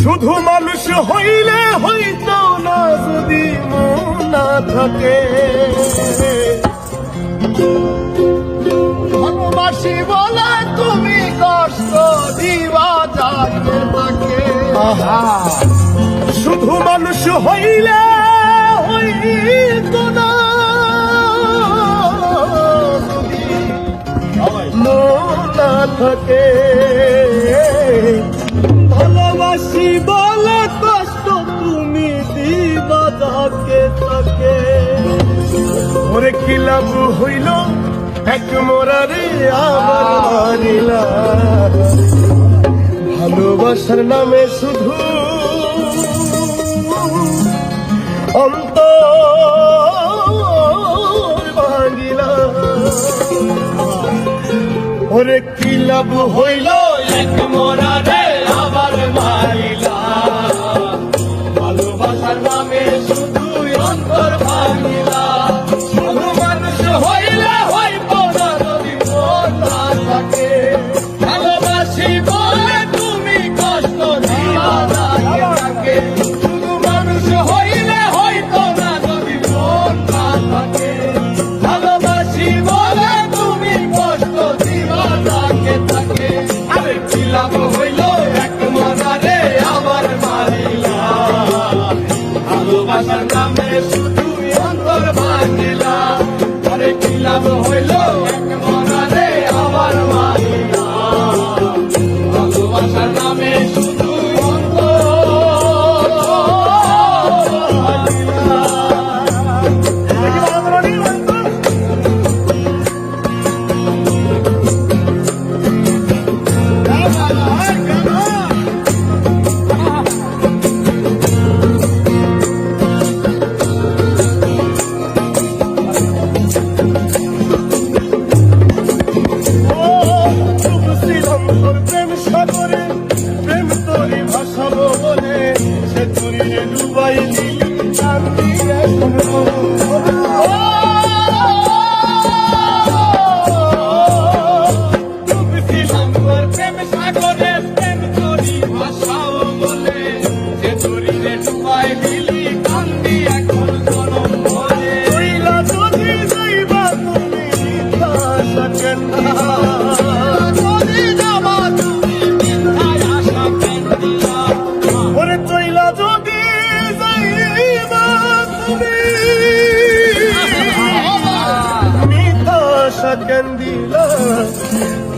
শুধু মানুষ হইলে হইতো না যদি মন না থাকে। ভালোবাসি বলে তুমি কষ্ট দিবা যাইবে তাকে। শুধু মানুষ হইলে হইতো না যদি মন না থাকে। ভালোবাসি বলে কষ্ট তুমি দিবা যাকে তাকে। ওরে কি লাভ হইল এক মোরারে আবার মারিলা। ভালোবাসার নামে শুধু অন্তর ভাঙিলা। ওরে কি লাভ হইল এক মোরারে আবার মারিলা। ভালোবাসার নামে শুধু অন্তর ভাঙিলা। শুধু মানুষ হইলে হইব না যদি মন না থাকে। ভালোবাসি বলে তুমি কষ্ট দিবা যাকে তাকে। শুধু মানুষ হইলে হইব না যদি মন না থাকে। ভালোবাসি বলে তুমি কষ্ট দিবা যাকে তাকে। আরে কি লাভ হইল এক মজারে আবার মারিলা। ভালোবাসার নামে শুধু অন্তর ভাঙিলা। আরে কি লাভ হইল এক মজারে আবার মারিলা। ভালোবাসার নামে শুধু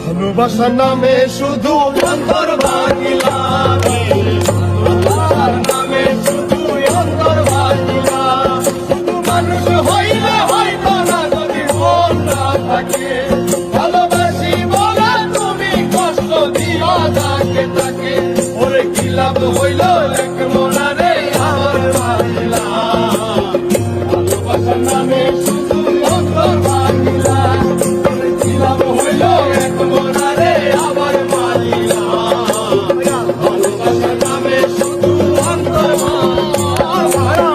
ভালোবাসার নামে শুধু অন্তর ভাঙিলা। ভালোবাসার নামে শুধু অন্তর ভাঙিলা। শুধু মানুষ হইলে হইত না যদি মন না থাকে। ভালোবাসি বলে তুমি কষ্ট দিবা যাকে তাকে। ওরে কি লাভ হইল এক মোরারে আবার মারিলা। ভালোবাসার নামে শুধু অন্তর ভাঙিলা। ওরে কি লাভ হইল এক মোরারে আবার মারিলা। ভালোবাসার নামে শুধু অন্তর ভাঙিলা।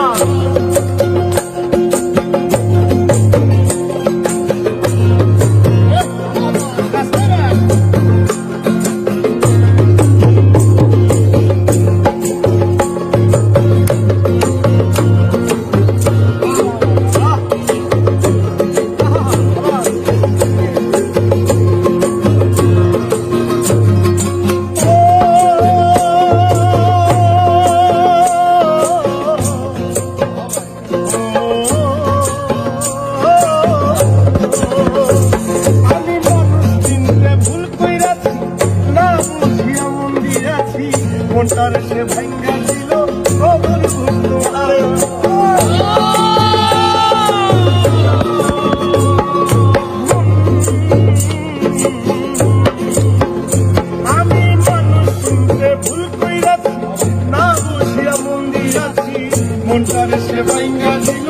মনটার সে ভাঙ্গা দিল খবর বুঝলো না। আমি মানুষ শুনতে ভুল কইরাছি না বুঝিয়া মন দিয়াছি। মনটার সে ভাঙ্গা দিল